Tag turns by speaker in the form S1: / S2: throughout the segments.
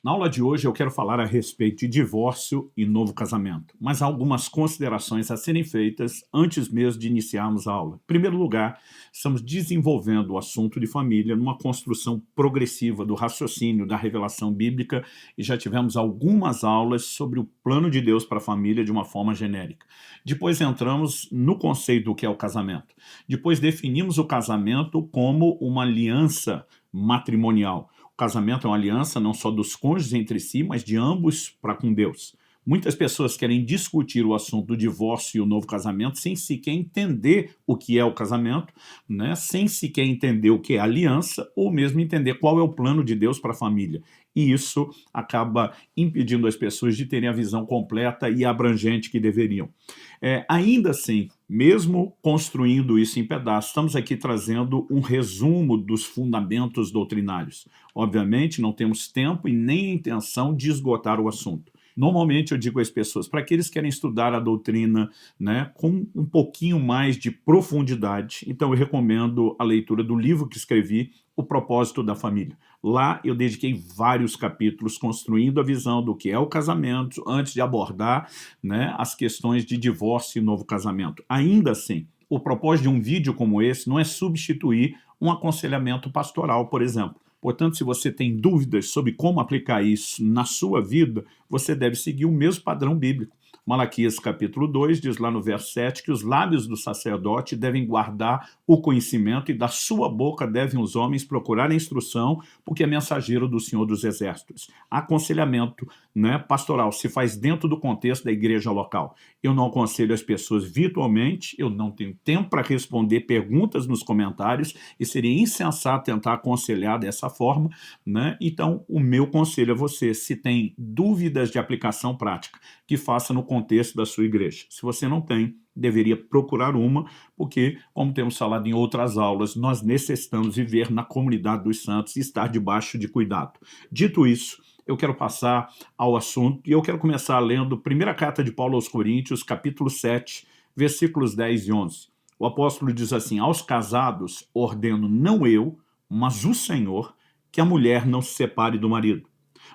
S1: Na aula de hoje eu quero falar a respeito de divórcio e novo casamento, mas há algumas considerações a serem feitas antes mesmo de iniciarmos a aula. Em primeiro lugar, estamos desenvolvendo o assunto de família numa construção progressiva do raciocínio da revelação bíblica e já tivemos algumas aulas sobre o plano de Deus para a família de uma forma genérica. Depois entramos no conceito do que é o casamento. Depois definimos o casamento como uma aliança matrimonial. O casamento é uma aliança não só dos cônjuges entre si, mas de ambos para com Deus. Muitas pessoas querem discutir o assunto do divórcio e o novo casamento sem sequer entender o que é o casamento, né? Sem sequer entender o que é a aliança, ou mesmo entender qual é o plano de Deus para a família. E isso acaba impedindo as pessoas de terem a visão completa e abrangente que deveriam. Ainda assim, mesmo construindo isso em pedaços, estamos aqui trazendo um resumo dos fundamentos doutrinários. Obviamente, não temos tempo e nem a intenção de esgotar o assunto. Normalmente eu digo às pessoas, para aqueles que querem estudar a doutrina, né, com um pouquinho mais de profundidade, então eu recomendo a leitura do livro que escrevi, O Propósito da Família. Lá eu dediquei vários capítulos construindo a visão do que é o casamento, antes de abordar, né, as questões de divórcio e novo casamento. Ainda assim, o propósito de um vídeo como esse não é substituir um aconselhamento pastoral, por exemplo. Portanto, se você tem dúvidas sobre como aplicar isso na sua vida, você deve seguir o mesmo padrão bíblico. Malaquias capítulo 2 diz lá no verso 7 que os lábios do sacerdote devem guardar o conhecimento e da sua boca devem os homens procurar a instrução, porque é mensageiro do Senhor dos Exércitos. Aconselhamento, né, pastoral se faz dentro do contexto da igreja local. Eu não aconselho as pessoas virtualmente, eu não tenho tempo para responder perguntas nos comentários e seria insensato tentar aconselhar dessa forma, né? Então, o meu conselho a você, se tem dúvidas de aplicação prática, que faça no contexto da sua igreja. Se você não tem, deveria procurar uma, porque, como temos falado em outras aulas, nós necessitamos viver na comunidade dos santos e estar debaixo de cuidado. Dito isso, eu quero passar ao assunto e eu quero começar lendo a primeira carta de Paulo aos Coríntios, capítulo 7, versículos 10 e 11. O apóstolo diz assim: aos casados ordeno não eu, mas o Senhor, que a mulher não se separe do marido.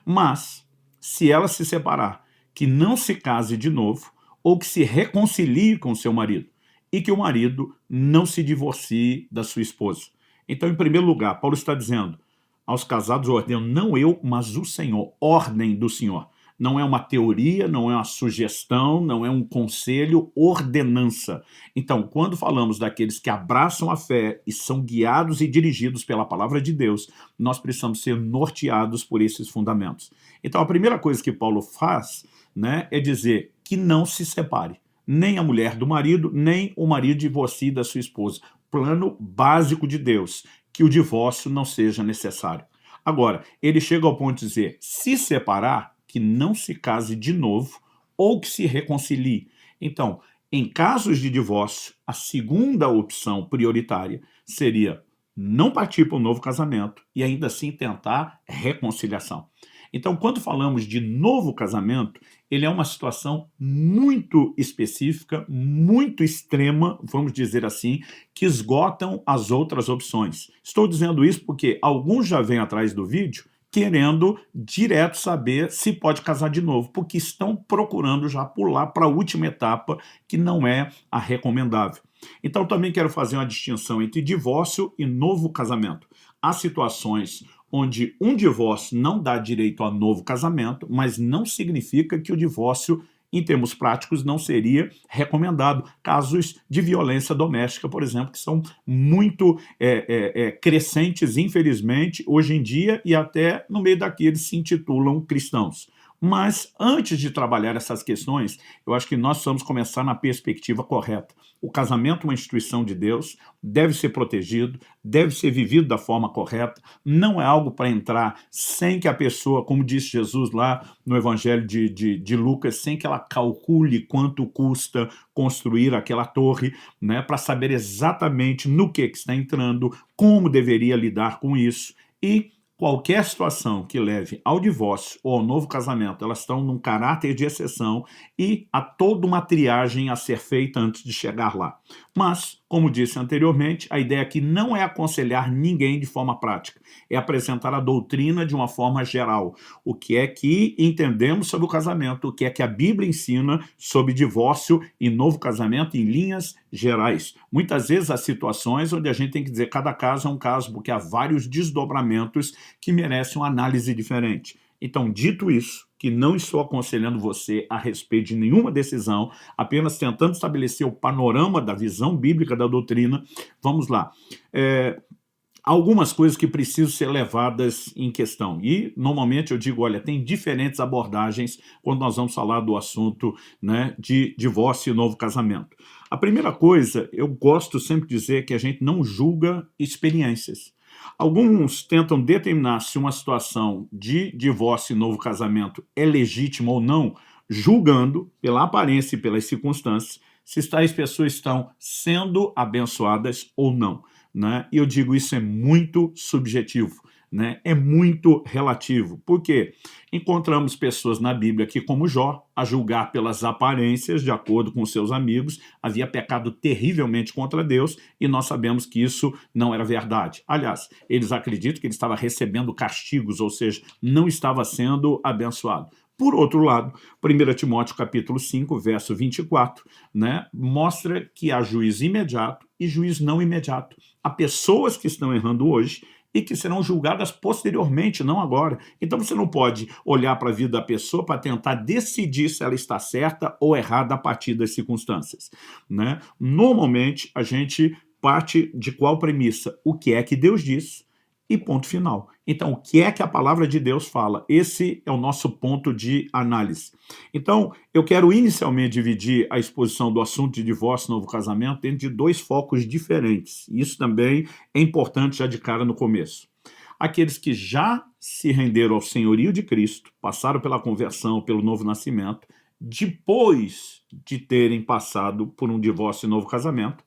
S1: Mas, se ela se separar, que não se case de novo, ou que se reconcilie com seu marido, e que o marido não se divorcie da sua esposa. Então, em primeiro lugar, Paulo está dizendo, aos casados ordeno não eu, mas o Senhor, ordem do Senhor. Não é uma teoria, não é uma sugestão, não é um conselho, ordenança. Então, quando falamos daqueles que abraçam a fé e são guiados e dirigidos pela palavra de Deus, nós precisamos ser norteados por esses fundamentos. Então, a primeira coisa que Paulo faz, né, é dizer que não se separe, nem a mulher do marido, nem o marido divorcie da sua esposa. Plano básico de Deus, que o divórcio não seja necessário. Agora, ele chega ao ponto de dizer, se separar, que não se case de novo ou que se reconcilie. Então, em casos de divórcio, a segunda opção prioritária seria não partir para um novo casamento e ainda assim tentar reconciliação. Então, quando falamos de novo casamento, ele é uma situação muito específica, muito extrema, vamos dizer assim, que esgotam as outras opções. Estou dizendo isso porque alguns já vêm atrás do vídeo querendo direto saber se pode casar de novo, porque estão procurando já pular para a última etapa, que não é a recomendável. Então, também quero fazer uma distinção entre divórcio e novo casamento. Há situações onde um divórcio não dá direito a novo casamento, mas não significa que o divórcio, em termos práticos, não seria recomendado. Casos de violência doméstica, por exemplo, que são muito crescentes, infelizmente, hoje em dia, e até no meio daqueles se intitulam cristãos. Mas, antes de trabalhar essas questões, eu acho que nós precisamos começar na perspectiva correta. O casamento é uma instituição de Deus, deve ser protegido, deve ser vivido da forma correta, não é algo para entrar sem que a pessoa, como disse Jesus lá no Evangelho de Lucas, sem que ela calcule quanto custa construir aquela torre, né, para saber exatamente no que está entrando, como deveria lidar com isso e qualquer situação que leve ao divórcio ou ao novo casamento, elas estão num caráter de exceção e há toda uma triagem a ser feita antes de chegar lá. Mas, Como disse anteriormente, a ideia aqui não é aconselhar ninguém de forma prática, é apresentar a doutrina de uma forma geral. O que é que entendemos sobre o casamento, o que é que a Bíblia ensina sobre divórcio e novo casamento em linhas gerais. Muitas vezes há situações onde a gente tem que dizer que cada caso é um caso, porque há vários desdobramentos que merecem uma análise diferente. Então, dito isso, que não estou aconselhando você a respeito de nenhuma decisão, apenas tentando estabelecer o panorama da visão bíblica da doutrina, vamos lá. Algumas coisas que precisam ser levadas em questão. E, normalmente, eu digo, olha, tem diferentes abordagens quando nós vamos falar do assunto, né, de divórcio e novo casamento. A primeira coisa, eu gosto sempre de dizer que a gente não julga experiências. Alguns tentam determinar se uma situação de divórcio e novo casamento é legítima ou não, julgando pela aparência e pelas circunstâncias se tais pessoas estão sendo abençoadas ou não, né? E eu digo, isso é muito subjetivo, né? É muito relativo. Por quê? Encontramos pessoas na Bíblia que, como Jó, a julgar pelas aparências, de acordo com seus amigos, havia pecado terrivelmente contra Deus, e nós sabemos que isso não era verdade. Aliás, eles acreditam que ele estava recebendo castigos, ou seja, não estava sendo abençoado. Por outro lado, 1 Timóteo capítulo 5, verso 24, né, mostra que há juiz imediato e juiz não imediato. Há pessoas que estão errando hoje e que serão julgadas posteriormente, não agora. Então você não pode olhar para a vida da pessoa para tentar decidir se ela está certa ou errada a partir das circunstâncias, né? Normalmente, a gente parte de qual premissa? O que é que Deus diz? E ponto final. Então, o que é que a palavra de Deus fala? Esse é o nosso ponto de análise. Então, eu quero inicialmente dividir a exposição do assunto de divórcio e novo casamento dentro de dois focos diferentes. Isso também é importante já de cara no começo. Aqueles que já se renderam ao senhorio de Cristo, passaram pela conversão, pelo novo nascimento, depois de terem passado por um divórcio e novo casamento,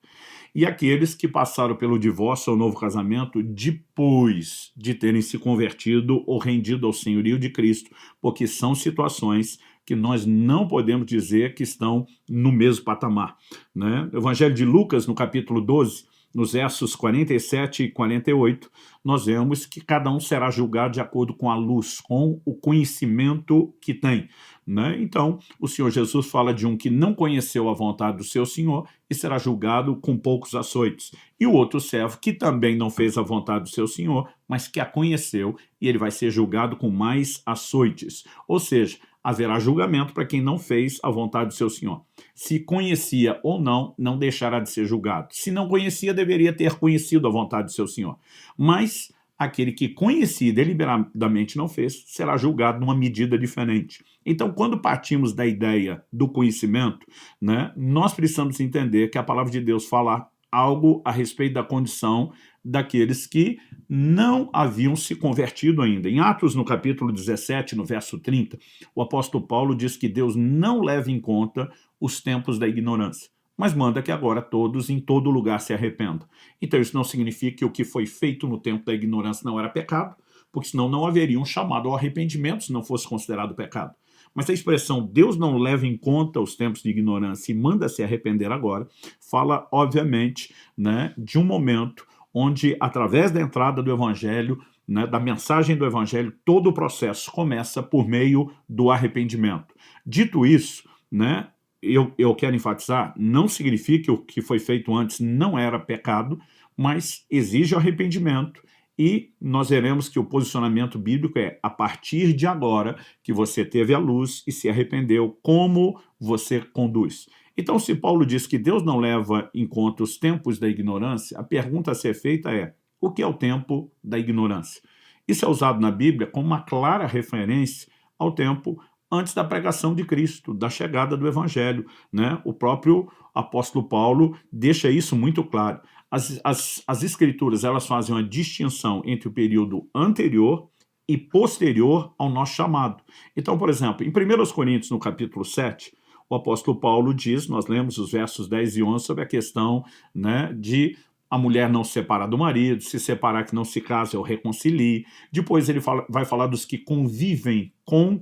S1: e aqueles que passaram pelo divórcio ou novo casamento depois de terem se convertido ou rendido ao senhorio de Cristo, porque são situações que nós não podemos dizer que estão no mesmo patamar, né? O Evangelho de Lucas, no capítulo 12, nos versos 47 e 48, nós vemos que cada um será julgado de acordo com a luz, com o conhecimento que tem, né? Então, o Senhor Jesus fala de um que não conheceu a vontade do seu Senhor e será julgado com poucos açoites. E o outro servo que também não fez a vontade do seu Senhor, mas que a conheceu, e ele vai ser julgado com mais açoites. Ou seja, haverá julgamento para quem não fez a vontade do seu Senhor. Se conhecia ou não, não deixará de ser julgado. Se não conhecia, deveria ter conhecido a vontade do seu Senhor. Mas aquele que conhecia e deliberadamente não fez, será julgado numa medida diferente. Então, quando partimos da ideia do conhecimento, né, nós precisamos entender que a palavra de Deus fala algo a respeito da condição daqueles que não haviam se convertido ainda. Em Atos, no capítulo 17, no verso 30, o apóstolo Paulo diz que Deus não leva em conta os tempos da ignorância, mas manda que agora todos, em todo lugar, se arrependam. Então isso não significa que o que foi feito no tempo da ignorância não era pecado, porque senão não haveria um chamado ao arrependimento se não fosse considerado pecado. Mas a expressão Deus não leva em conta os tempos de ignorância e manda se arrepender agora, fala, obviamente, né, de um momento onde, através da entrada do Evangelho, né, da mensagem do Evangelho, todo o processo começa por meio do arrependimento. Dito isso, né, eu quero enfatizar, não significa que o que foi feito antes não era pecado, mas exige arrependimento. E nós veremos que o posicionamento bíblico é, a partir de agora que você teve a luz e se arrependeu, como você conduz. Então, se Paulo diz que Deus não leva em conta os tempos da ignorância, a pergunta a ser feita é, o que é o tempo da ignorância? Isso é usado na Bíblia como uma clara referência ao tempo antes da pregação de Cristo, da chegada do Evangelho, né? O próprio apóstolo Paulo deixa isso muito claro. As escrituras, elas fazem uma distinção entre o período anterior e posterior ao nosso chamado. Então, por exemplo, em 1 Coríntios, no capítulo 7, o apóstolo Paulo diz, nós lemos os versos 10 e 11 sobre a questão, né, de a mulher não se separar do marido, se separar que não se case ou reconcilie. Depois ele vai falar dos que convivem com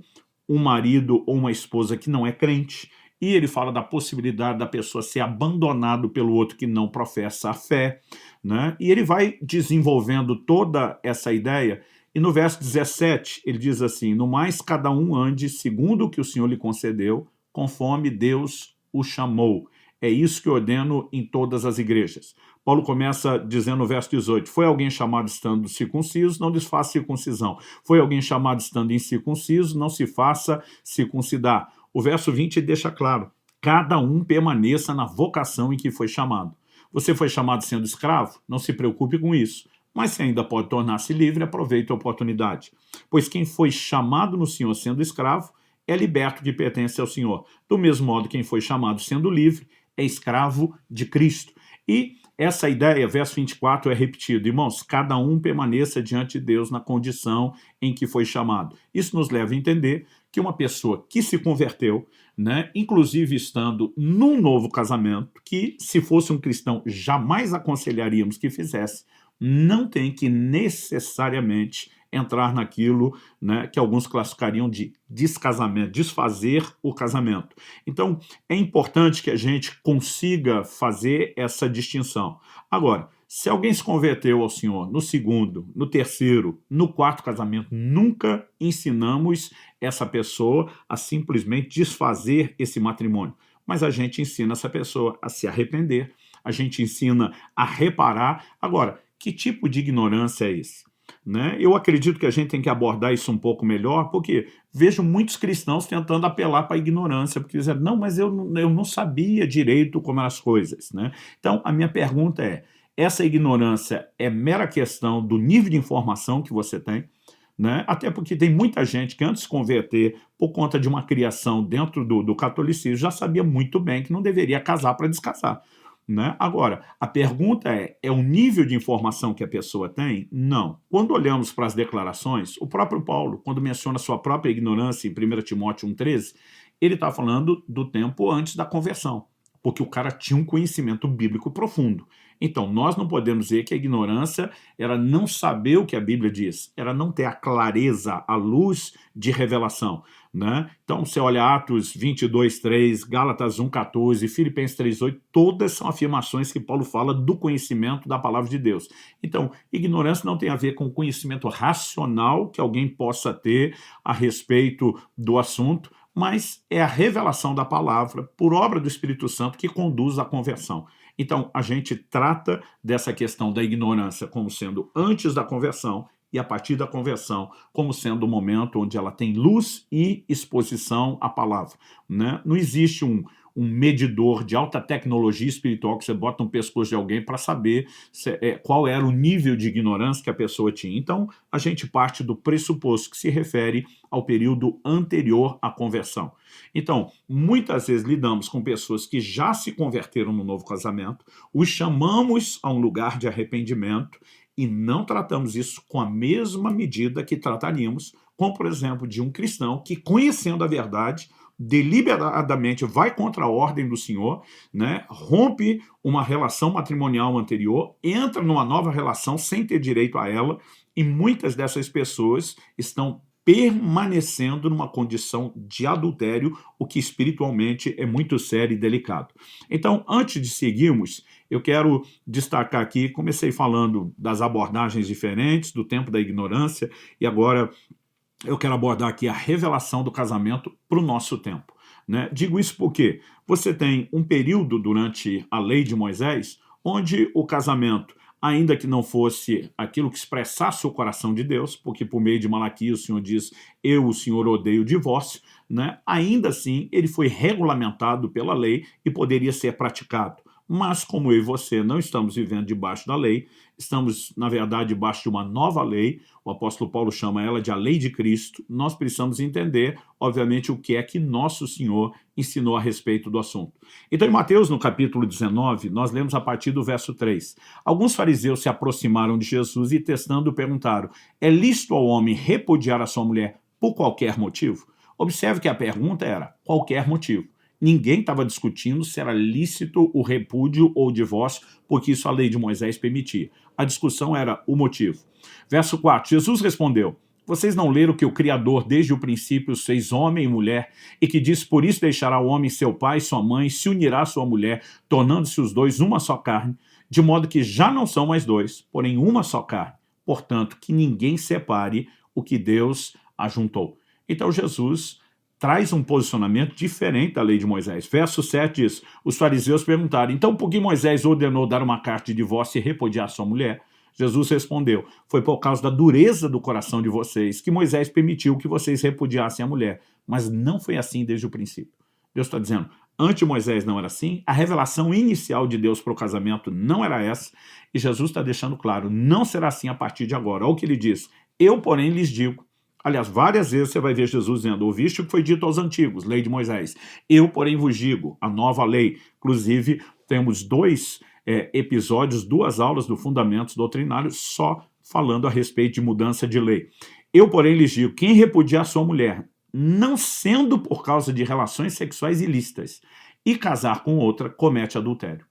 S1: um marido ou uma esposa que não é crente. e ele fala da possibilidade da pessoa ser abandonado pelo outro que não professa a fé, né? E ele vai desenvolvendo toda essa ideia, e no verso 17 ele diz assim: no mais cada um ande segundo o que o Senhor lhe concedeu, conforme Deus o chamou. É isso que eu ordeno em todas as igrejas. Paulo começa dizendo no verso 18: foi alguém chamado estando circunciso, não desfaça circuncisão. Foi alguém chamado estando incircunciso, não se faça circuncidar. O verso 20 deixa claro: cada um permaneça na vocação em que foi chamado. Você foi chamado sendo escravo? Não se preocupe com isso. Mas se ainda pode tornar-se livre, aproveite a oportunidade. Pois quem foi chamado no Senhor sendo escravo, é liberto que pertence ao Senhor. Do mesmo modo, quem foi chamado sendo livre, é escravo de Cristo. E essa ideia, verso 24, é repetido. Irmãos, cada um permaneça diante de Deus na condição em que foi chamado. Isso nos leva a entender que uma pessoa que se converteu, né, inclusive estando num novo casamento, que se fosse um cristão jamais aconselharíamos que fizesse, não tem que necessariamente entrar naquilo, né, que alguns classificariam de descasamento, desfazer o casamento. Então, é importante que a gente consiga fazer essa distinção. Agora, se alguém se converteu ao Senhor no segundo, no terceiro, no quarto casamento, nunca ensinamos essa pessoa a simplesmente desfazer esse matrimônio. Mas a gente ensina essa pessoa a se arrepender, a gente ensina a reparar. Agora, que tipo de ignorância é esse? Né? Eu acredito que a gente tem que abordar isso um pouco melhor, porque vejo muitos cristãos tentando apelar para a ignorância, porque dizem, não, mas eu não sabia direito como eram as coisas. Né? Então, a minha pergunta é, essa ignorância é mera questão do nível de informação que você tem? Né? Até porque tem muita gente que antes de se converter, por conta de uma criação dentro do catolicismo, já sabia muito bem que não deveria casar para descasar. Né? Agora, a pergunta é o nível de informação que a pessoa tem? Não. Quando olhamos para as declarações, o próprio Paulo, quando menciona sua própria ignorância em 1 Timóteo 1,13, ele está falando do tempo antes da conversão, porque o cara tinha um conhecimento bíblico profundo. Então, nós não podemos dizer que a ignorância era não saber o que a Bíblia diz, era não ter a clareza, a luz de revelação. Né? Então, você olha Atos 22:3, Gálatas 1:14, Filipenses 3:8, todas são afirmações que Paulo fala do conhecimento da palavra de Deus. Então, ignorância não tem a ver com o conhecimento racional que alguém possa ter a respeito do assunto, mas é a revelação da palavra por obra do Espírito Santo que conduz à conversão. Então, a gente trata dessa questão da ignorância como sendo antes da conversão e a partir da conversão como sendo o momento onde ela tem luz e exposição à palavra. Né? Não existe um medidor de alta tecnologia espiritual que você bota no pescoço de alguém para saber qual era o nível de ignorância que a pessoa tinha. Então, a gente parte do pressuposto que se refere ao período anterior à conversão. Então, muitas vezes lidamos com pessoas que já se converteram no novo casamento, os chamamos a um lugar de arrependimento e não tratamos isso com a mesma medida que trataríamos com, por exemplo, de um cristão que, conhecendo a verdade, deliberadamente vai contra a ordem do Senhor, né, rompe uma relação matrimonial anterior, entra numa nova relação sem ter direito a ela, e muitas dessas pessoas estão permanecendo numa condição de adultério, o que espiritualmente é muito sério e delicado. Então, antes de seguirmos, eu quero destacar aqui, comecei falando das abordagens diferentes, do tempo da ignorância, e agora eu quero abordar aqui a revelação do casamento para o nosso tempo. Né? Digo isso porque você tem um período durante a lei de Moisés onde o casamento, ainda que não fosse aquilo que expressasse o coração de Deus, porque por meio de Malaquias o Senhor diz, eu, o Senhor, odeio o divórcio, né? Ainda assim ele foi regulamentado pela lei e poderia ser praticado. Mas como eu e você não estamos vivendo debaixo da lei, estamos, na verdade, debaixo de uma nova lei, o apóstolo Paulo chama ela de a lei de Cristo, nós precisamos entender, obviamente, o que é que nosso Senhor ensinou a respeito do assunto. Então, em Mateus, no capítulo 19, nós lemos a partir do verso 3. Alguns fariseus se aproximaram de Jesus e, testando, perguntaram, é lícito ao homem repudiar a sua mulher por qualquer motivo? Observe que a pergunta era, qualquer motivo. Ninguém estava discutindo se era lícito o repúdio ou o divórcio, porque isso a lei de Moisés permitia. A discussão era o motivo. Verso 4, Jesus respondeu, Vocês não leram que o Criador desde o princípio os fez homem e mulher, e que diz, por isso deixará o homem seu pai e sua mãe, se unirá à sua mulher, tornando-se os dois uma só carne, de modo que já não são mais dois, porém uma só carne. Portanto, que ninguém separe o que Deus ajuntou. Então Jesus traz um posicionamento diferente da lei de Moisés. Verso 7 diz, os fariseus perguntaram, então por que Moisés ordenou dar uma carta de divórcio e repudiar sua mulher? Jesus respondeu, foi por causa da dureza do coração de vocês que Moisés permitiu que vocês repudiassem a mulher, mas não foi assim desde o princípio. Deus está dizendo, antes de Moisés não era assim, a revelação inicial de Deus para o casamento não era essa, e Jesus está deixando claro, não será assim a partir de agora. Olha o que ele diz, eu, porém, lhes digo. Aliás, várias vezes você vai ver Jesus dizendo, ouviste o que foi dito aos antigos, lei de Moisés. Eu, porém, vos digo, a nova lei. Inclusive, temos dois episódios, 2 aulas do Fundamentos Doutrinários só falando a respeito de mudança de lei. Eu, porém, lhes digo, quem repudiar sua mulher, não sendo por causa de relações sexuais ilícitas, e casar com outra, comete adultério.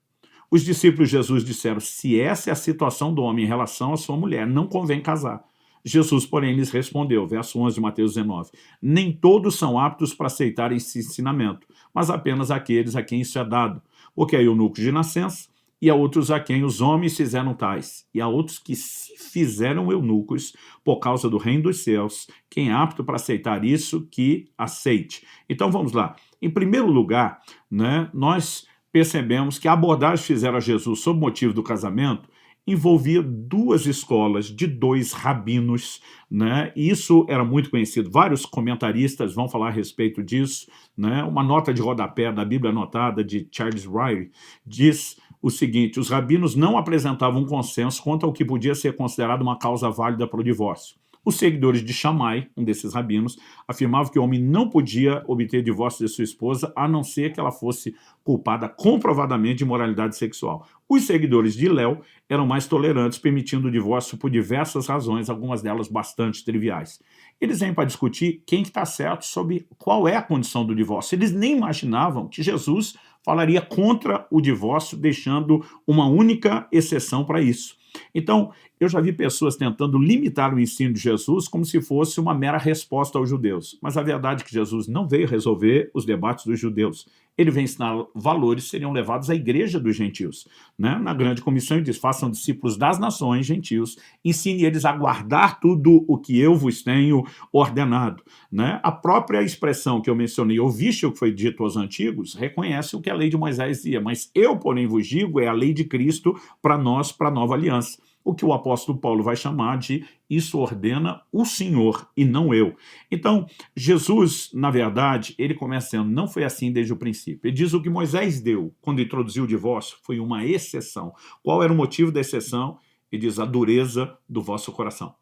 S1: Os discípulos de Jesus disseram, se essa é a situação do homem em relação à sua mulher, não convém casar. Jesus, porém, lhes respondeu, verso 11 de Mateus 19, nem todos são aptos para aceitar esse ensinamento, mas apenas aqueles a quem isso é dado, porque há eunucos de nascença, e há outros a quem os homens fizeram tais, e há outros que se fizeram eunucos por causa do reino dos céus. Quem é apto para aceitar isso, que aceite. Então vamos lá. Em primeiro lugar, né, nós percebemos que a abordagem que fizeram a Jesus sob o motivo do casamento envolvia 2 escolas de 2 rabinos, né? E isso era muito conhecido. Vários comentaristas vão falar a respeito disso, né? Uma nota de rodapé da Bíblia Anotada de Charles Ryrie diz o seguinte, os rabinos não apresentavam um consenso quanto ao que podia ser considerado uma causa válida para o divórcio. Os seguidores de Shammai, um desses rabinos, afirmavam que o homem não podia obter divórcio de sua esposa a não ser que ela fosse culpada comprovadamente de imoralidade sexual. Os seguidores de Hillel eram mais tolerantes, permitindo o divórcio por diversas razões, algumas delas bastante triviais. Eles vêm para discutir quem está certo sobre qual é a condição do divórcio. Eles nem imaginavam que Jesus falaria contra o divórcio, deixando uma única exceção para isso. Então, eu já vi pessoas tentando limitar o ensino de Jesus como se fosse uma mera resposta aos judeus. Mas a verdade é que Jesus não veio resolver os debates dos judeus. Ele veio ensinar valores que seriam levados à igreja dos gentios. Né? Na grande comissão ele diz, façam discípulos das nações, gentios, ensine eles a guardar tudo o que eu vos tenho ordenado. Né? A própria expressão que eu mencionei, ouviste o que foi dito aos antigos, reconhece o que a lei de Moisés dizia, mas eu, porém, vos digo, é a lei de Cristo para nós, para a nova aliança. O que o apóstolo Paulo vai chamar de isso ordena o Senhor e não eu. Então, Jesus, na verdade, ele começa dizendo, não foi assim desde o princípio. Ele diz o que Moisés deu quando introduziu o divórcio foi uma exceção. Qual era o motivo da exceção? Ele diz a dureza do vosso coração.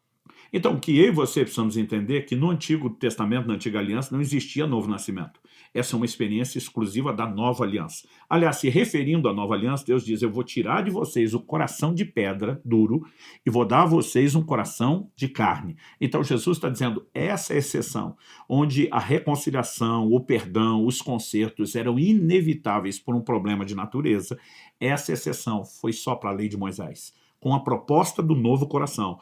S1: Então, o que eu e você precisamos entender é que no Antigo Testamento, na Antiga Aliança, não existia novo nascimento. Essa é uma experiência exclusiva da nova aliança. Aliás, se referindo à nova aliança, Deus diz, eu vou tirar de vocês o coração de pedra, duro, e vou dar a vocês um coração de carne. Então, Jesus está dizendo, essa é a exceção, onde a reconciliação, o perdão, os consertos eram inevitáveis por um problema de natureza. Essa exceção foi só para a lei de Moisés, com a proposta do novo coração.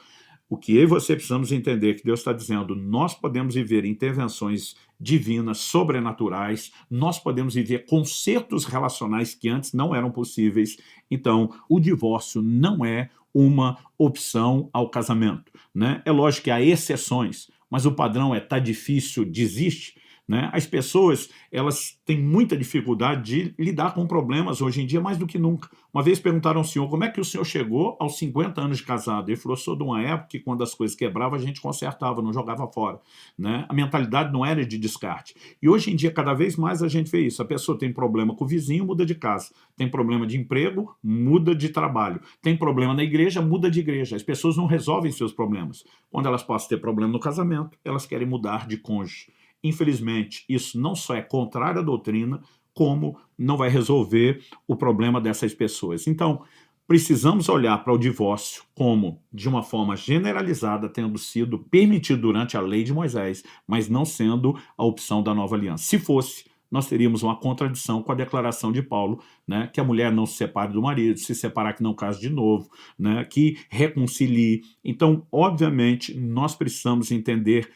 S1: O que eu e você precisamos entender que Deus está dizendo, nós podemos viver intervenções divinas, sobrenaturais, nós podemos viver concertos relacionais que antes não eram possíveis. Então, o divórcio não é uma opção ao casamento. Né? É lógico que há exceções, mas o padrão é tá difícil, desiste. Né? As pessoas elas têm muita dificuldade de lidar com problemas hoje em dia, mais do que nunca. Uma vez perguntaram ao senhor, como é que o senhor chegou aos 50 anos de casado? Ele falou, sou de uma época que quando as coisas quebravam, a gente consertava, não jogava fora. Né? A mentalidade não era de descarte. E hoje em dia, cada vez mais a gente vê isso. A pessoa tem problema com o vizinho, muda de casa. Tem problema de emprego, muda de trabalho. Tem problema na igreja, muda de igreja. As pessoas não resolvem seus problemas. Quando elas possam ter problema no casamento, elas querem mudar de cônjuge. Infelizmente, isso não só é contrário à doutrina, como não vai resolver o problema dessas pessoas. Então, precisamos olhar para o divórcio como, de uma forma generalizada, tendo sido permitido durante a lei de Moisés, mas não sendo a opção da nova aliança. Se fosse, nós teríamos uma contradição com a declaração de Paulo, né, que a mulher não se separe do marido, se separar que não case de novo, né, que reconcilie. Então, obviamente, nós precisamos entender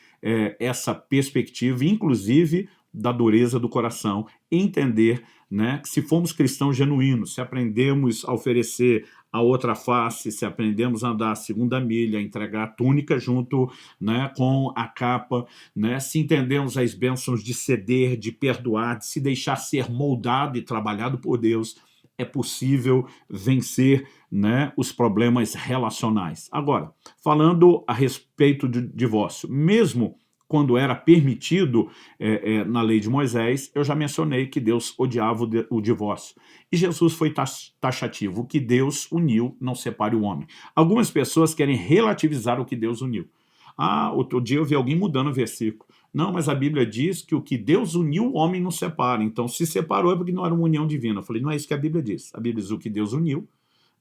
S1: essa perspectiva, inclusive da dureza do coração, entender, né, que se formos cristãos genuínos, se aprendemos a oferecer a outra face, se aprendemos a andar a segunda milha, a entregar a túnica junto, né, com a capa, né, se entendemos as bênçãos de ceder, de perdoar, de se deixar ser moldado e trabalhado por Deus, é possível vencer, né, os problemas relacionais. Agora, falando a respeito de divórcio, mesmo quando era permitido na lei de Moisés, eu já mencionei que Deus odiava o divórcio. E Jesus foi taxativo: o que Deus uniu, não separe o homem. Algumas pessoas querem relativizar o que Deus uniu. Outro dia eu vi alguém mudando o versículo. Não, mas a Bíblia diz que o que Deus uniu, o homem não separa. Então, se separou é porque não era uma união divina. Eu falei, não é isso que a Bíblia diz. A Bíblia diz: o que Deus uniu,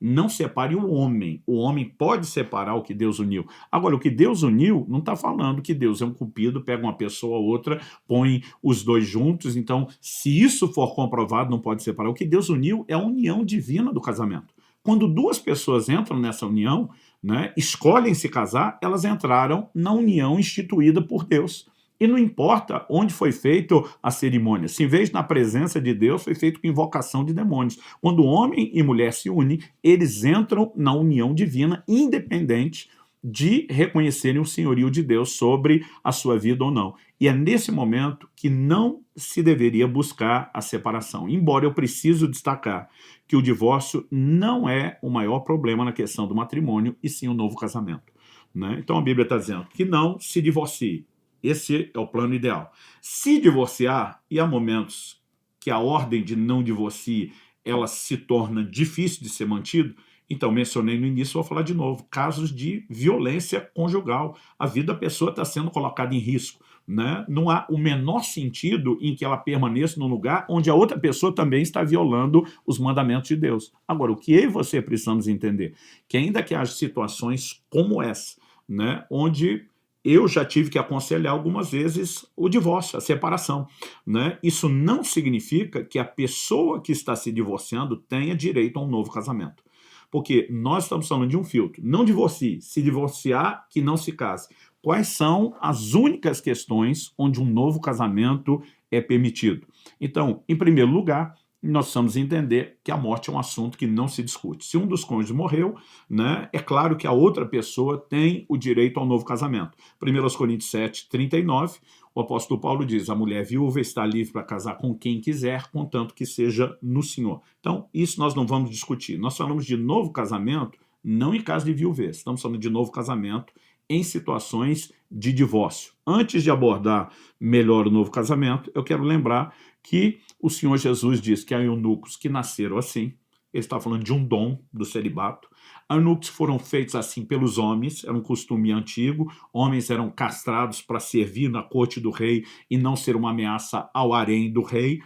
S1: não separe o homem. O homem pode separar o que Deus uniu. Agora, o que Deus uniu não está falando que Deus é um cupido, pega uma pessoa ou outra, põe os dois juntos. Então, se isso for comprovado, não pode separar. O que Deus uniu é a união divina do casamento. Quando duas pessoas entram nessa união, né, escolhem se casar, elas entraram na união instituída por Deus. E não importa onde foi feita a cerimônia, se em vez na presença de Deus foi feito com invocação de demônios. Quando homem e mulher se unem, eles entram na união divina, independente de reconhecerem o senhorio de Deus sobre a sua vida ou não. E é nesse momento que não se deveria buscar a separação. Embora eu preciso destacar que o divórcio não é o maior problema na questão do matrimônio, e sim o novo casamento, né? Então a Bíblia está dizendo que não se divorcie. Esse é o plano ideal. Se divorciar, e há momentos que a ordem de não divorcie ela se torna difícil de ser mantida, então mencionei no início, vou falar de novo, casos de violência conjugal. A vida da pessoa está sendo colocada em risco, né? Não há o menor sentido em que ela permaneça num lugar onde a outra pessoa também está violando os mandamentos de Deus. Agora, o que eu e você precisamos entender, que ainda que haja situações como essa, né, onde eu já tive que aconselhar algumas vezes o divórcio, a separação, né? Isso não significa que a pessoa que está se divorciando tenha direito a um novo casamento. Porque nós estamos falando de um filtro. Não divorcie. Se divorciar, que não se case. Quais são as únicas questões onde um novo casamento é permitido? Então, em primeiro lugar, nós precisamos entender que a morte é um assunto que não se discute. Se um dos cônjuges morreu, né, é claro que a outra pessoa tem o direito ao novo casamento. 1 Coríntios 7, 39, o apóstolo Paulo diz: a mulher viúva está livre para casar com quem quiser, contanto que seja no Senhor. Então, isso nós não vamos discutir. Nós falamos de novo casamento, não em caso de viuvez. Estamos falando de novo casamento em situações de divórcio. Antes de abordar melhor o novo casamento, eu quero lembrar que o Senhor Jesus diz que há eunucos que nasceram assim. Ele está falando de um dom do celibato. Eunucos foram feitos assim pelos homens, era um costume antigo. Homens eram castrados para servir na corte do rei e não ser uma ameaça ao harém do rei.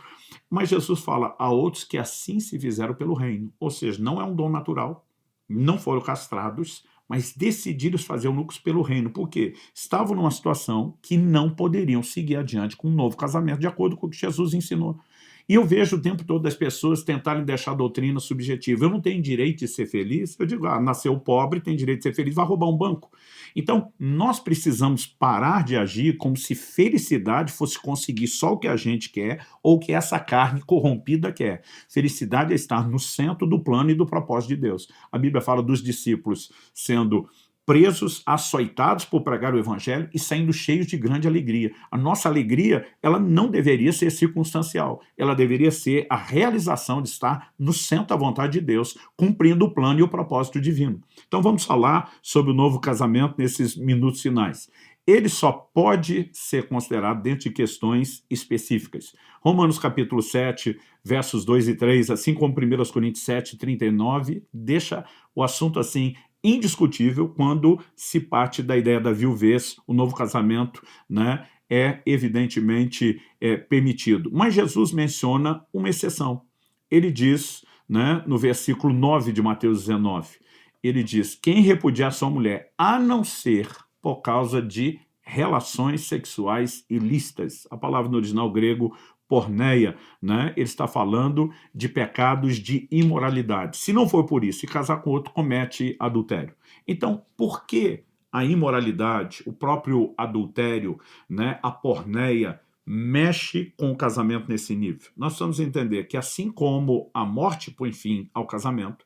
S1: Mas Jesus fala: há outros que assim se fizeram pelo reino. Ou seja, não é um dom natural, não foram castrados, mas decidiram fazer eunucos pelo reino. Por quê? Estavam numa situação que não poderiam seguir adiante com um novo casamento, de acordo com o que Jesus ensinou. E eu vejo o tempo todo as pessoas tentarem deixar a doutrina subjetiva. Eu não tenho direito de ser feliz? Eu digo: nasceu pobre, tem direito de ser feliz, vai roubar um banco. Então, nós precisamos parar de agir como se felicidade fosse conseguir só o que a gente quer ou o que essa carne corrompida quer. Felicidade é estar no centro do plano e do propósito de Deus. A Bíblia fala dos discípulos sendo presos, açoitados por pregar o evangelho e saindo cheios de grande alegria. A nossa alegria, ela não deveria ser circunstancial, ela deveria ser a realização de estar no centro da vontade de Deus, cumprindo o plano e o propósito divino. Então vamos falar sobre o novo casamento nesses minutos finais. Ele só pode ser considerado dentro de questões específicas. Romanos capítulo 7, versos 2 e 3, assim como 1 Coríntios 7, 39, deixa o assunto assim indiscutível quando se parte da ideia da viuvez. O novo casamento, né, é evidentemente permitido. Mas Jesus menciona uma exceção. Ele diz, né, no versículo 9 de Mateus 19, ele diz: quem repudiar sua mulher, a não ser por causa de relações sexuais ilícitas. A palavra no original grego porneia, né? Ele está falando de pecados de imoralidade. Se não for por isso, se casar com outro, comete adultério. Então, por que a imoralidade, o próprio adultério, né, a porneia, mexe com o casamento nesse nível? Nós precisamos entender que assim como a morte põe fim ao casamento,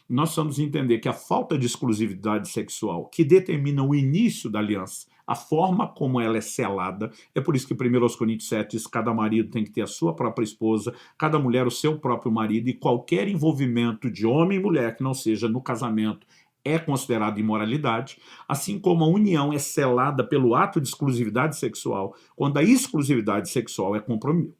S1: nós precisamos entender que a falta de exclusividade sexual que determina o início da aliança, a forma como ela é selada, é por isso que 1 Coríntios 7 diz que cada marido tem que ter a sua própria esposa, cada mulher o seu próprio marido, e qualquer envolvimento de homem e mulher que não seja no casamento é considerado imoralidade, assim como a união é selada pelo ato de exclusividade sexual. Quando a exclusividade sexual é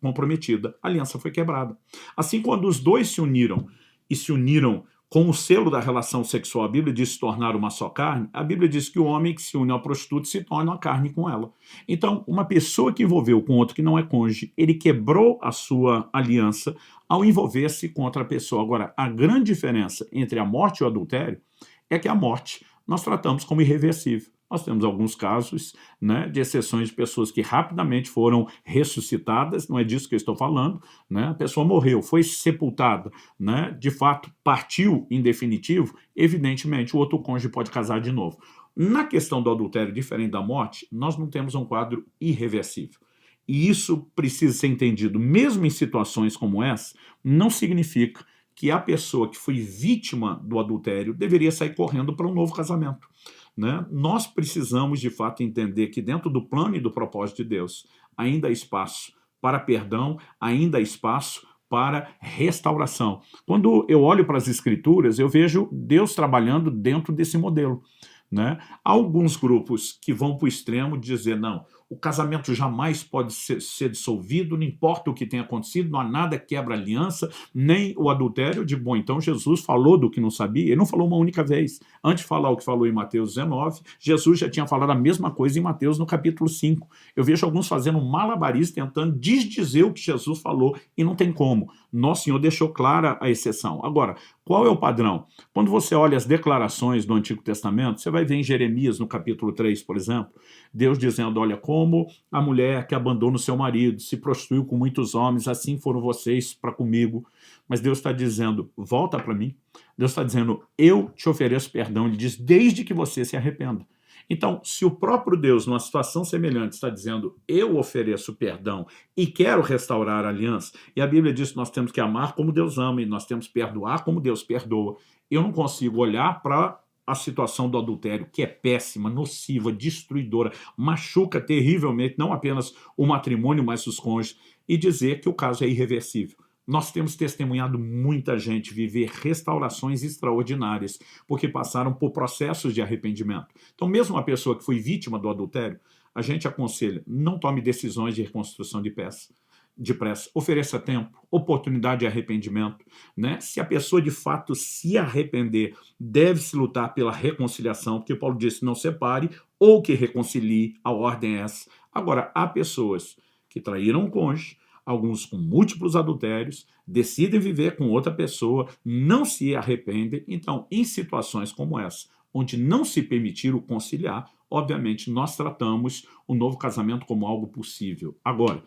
S1: comprometida, a aliança foi quebrada. Assim, quando os dois se uniram com o selo da relação sexual, a Bíblia diz se tornar uma só carne, a Bíblia diz que o homem que se une ao prostituto se torna uma carne com ela. Então, uma pessoa que envolveu com outro que não é cônjuge, ele quebrou a sua aliança ao envolver-se com outra pessoa. Agora, a grande diferença entre a morte e o adultério é que a morte nós tratamos como irreversível. Nós temos alguns casos, né, de exceções de pessoas que rapidamente foram ressuscitadas, não é disso que eu estou falando, né? A pessoa morreu, foi sepultada, né, de fato partiu em definitivo, evidentemente o outro cônjuge pode casar de novo. Na questão do adultério, diferente da morte, nós não temos um quadro irreversível. E isso precisa ser entendido, mesmo em situações como essa, não significa que a pessoa que foi vítima do adultério deveria sair correndo para um novo casamento, né? Nós precisamos, de fato, entender que dentro do plano e do propósito de Deus ainda há espaço para perdão, ainda há espaço para restauração. Quando eu olho para as Escrituras, eu vejo Deus trabalhando dentro desse modelo, né? Há alguns grupos que vão para o extremo de dizer, não, o casamento jamais pode ser dissolvido, não importa o que tenha acontecido, não há nada que quebra aliança, nem o adultério. Eu digo, bom, então Jesus falou do que não sabia, ele não falou uma única vez. Antes de falar o que falou em Mateus 19, Jesus já tinha falado a mesma coisa em Mateus no capítulo 5. Eu vejo alguns fazendo um malabarismo, tentando desdizer o que Jesus falou, e não tem como. Nosso Senhor deixou clara a exceção. Agora, qual é o padrão? Quando você olha as declarações do Antigo Testamento, você vai ver em Jeremias, no capítulo 3, por exemplo, Deus dizendo, olha, como a mulher que abandona o seu marido, se prostituiu com muitos homens, assim foram vocês para comigo. Mas Deus está dizendo, volta para mim. Deus está dizendo, eu te ofereço perdão. Ele diz, desde que você se arrependa. Então, se o próprio Deus, numa situação semelhante, está dizendo, eu ofereço perdão e quero restaurar a aliança, e a Bíblia diz que nós temos que amar como Deus ama e nós temos que perdoar como Deus perdoa, eu não consigo olhar para a situação do adultério, que é péssima, nociva, destruidora, machuca terrivelmente, não apenas o matrimônio, mas os cônjuges, e dizer que o caso é irreversível. Nós temos testemunhado muita gente viver restaurações extraordinárias, porque passaram por processos de arrependimento. Então, mesmo uma pessoa que foi vítima do adultério, a gente aconselha, não tome decisões de reconstrução depressa, ofereça tempo, oportunidade de arrependimento, né? Se a pessoa de fato se arrepender, deve-se lutar pela reconciliação, porque Paulo disse, não separe ou que reconcilie, a ordem é essa. Agora, há pessoas que traíram o cônjuge, alguns com múltiplos adultérios, decidem viver com outra pessoa, não se arrependem. Então, em situações como essa, onde não se permitir o conciliar, obviamente nós tratamos o novo casamento como algo possível. Agora,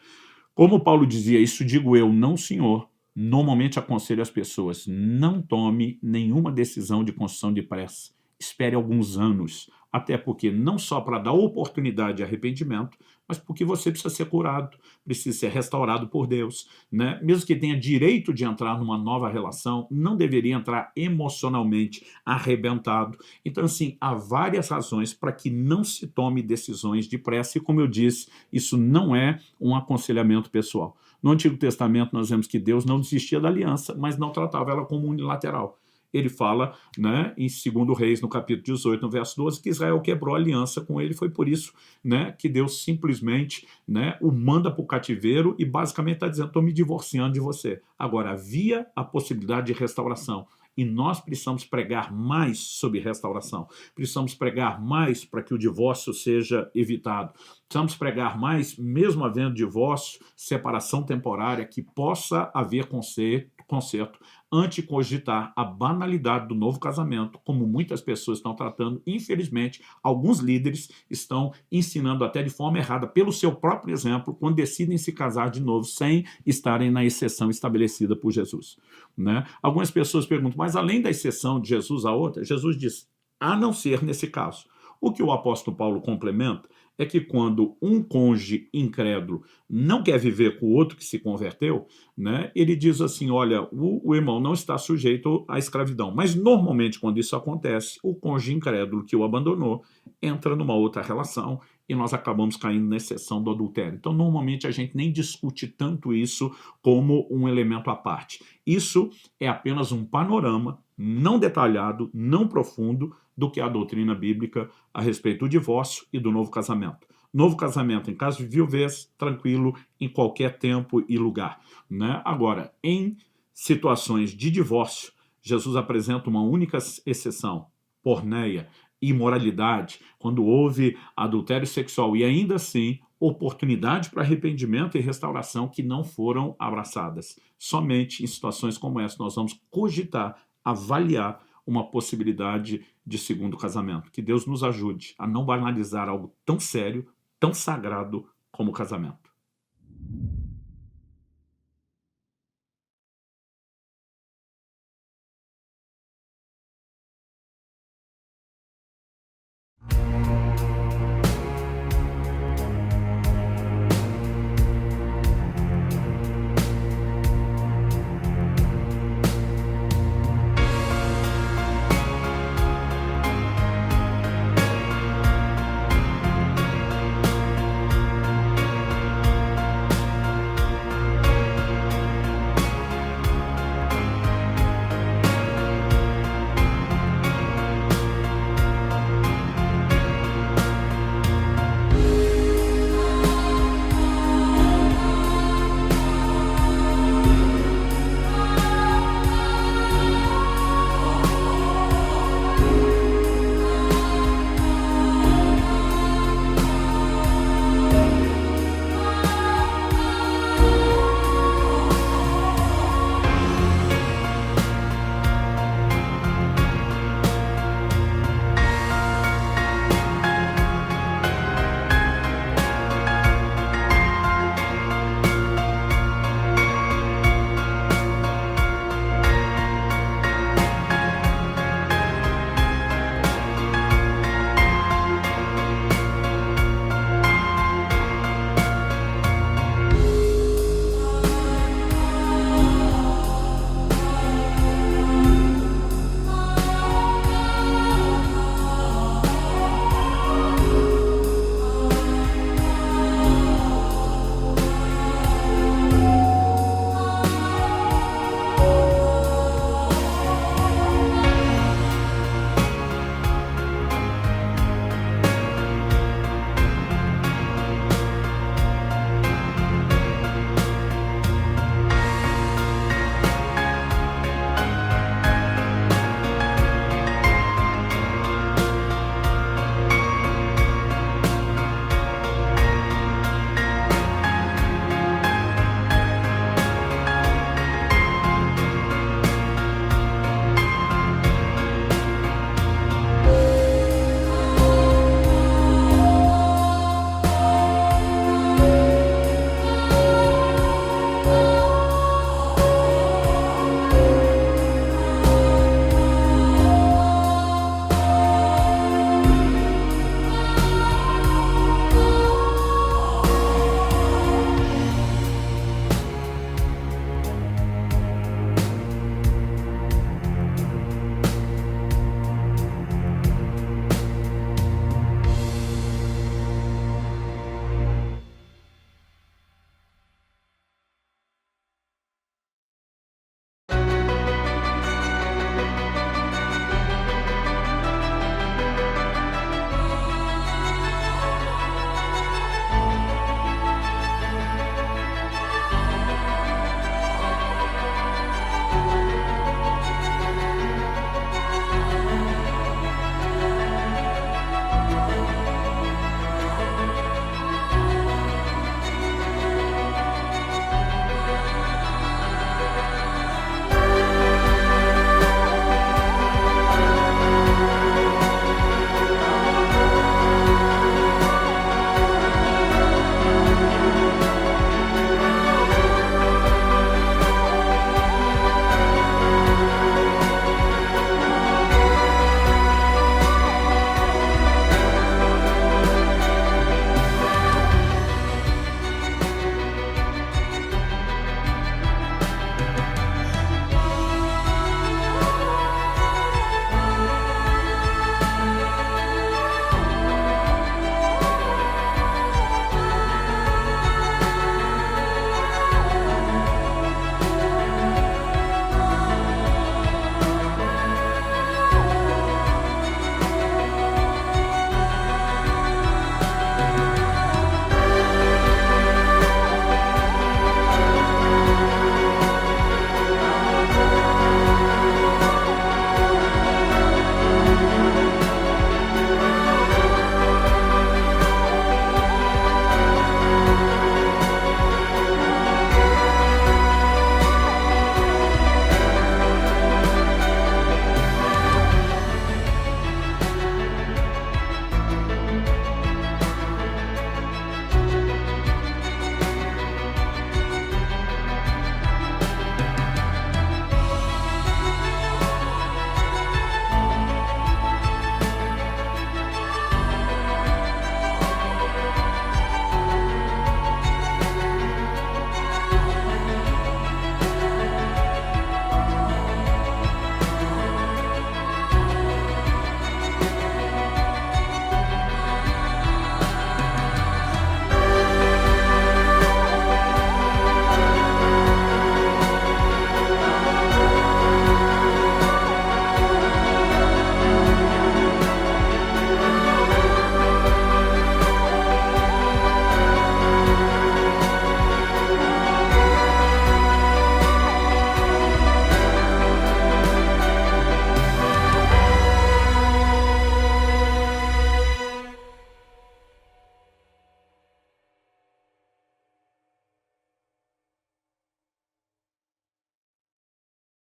S1: como Paulo dizia, isso digo eu, não senhor, normalmente aconselho as pessoas, não tome nenhuma decisão de construção depressa. Espere alguns anos, até porque não só para dar oportunidade de arrependimento, mas porque você precisa ser curado, precisa ser restaurado por Deus, né? Mesmo que tenha direito de entrar numa nova relação, não deveria entrar emocionalmente arrebentado. Então, assim, há várias razões para que não se tome decisões depressa, e como eu disse, isso não é um aconselhamento pessoal. No Antigo Testamento nós vemos que Deus não desistia da aliança, mas não tratava ela como unilateral. Ele fala, né, em 2 Reis, no capítulo 18, no verso 12, que Israel quebrou a aliança com ele, foi por isso, né, que Deus simplesmente, né, o manda para o cativeiro e basicamente está dizendo, estou me divorciando de você. Agora, havia a possibilidade de restauração. E nós precisamos pregar mais sobre restauração. Precisamos pregar mais para que o divórcio seja evitado. Precisamos pregar mais, mesmo havendo divórcio, separação temporária, que possa haver conserto, conserto antes de cogitar a banalidade do novo casamento, como muitas pessoas estão tratando. Infelizmente, alguns líderes estão ensinando até de forma errada, pelo seu próprio exemplo, quando decidem se casar de novo, sem estarem na exceção estabelecida por Jesus, né? Algumas pessoas perguntam, mas além da exceção de Jesus, a outra? Jesus diz, a não ser nesse caso. O que o apóstolo Paulo complementa é que quando um cônjuge incrédulo não quer viver com o outro que se converteu, né, ele diz assim, olha, o irmão não está sujeito à escravidão. Mas normalmente quando isso acontece, o cônjuge incrédulo que o abandonou entra numa outra relação e nós acabamos caindo na exceção do adultério. Então normalmente a gente nem discute tanto isso como um elemento à parte. Isso é apenas um panorama não detalhado, não profundo, do que a doutrina bíblica a respeito do divórcio e do novo casamento. Novo casamento em caso de viuvez, tranquilo, em qualquer tempo e lugar, né? Agora, em situações de divórcio, Jesus apresenta uma única exceção, porneia, imoralidade, quando houve adultério sexual e ainda assim oportunidade para arrependimento e restauração que não foram abraçadas. Somente em situações como essa nós vamos cogitar, avaliar uma possibilidade de segundo casamento. Que Deus nos ajude a não banalizar algo tão sério, tão sagrado como o casamento.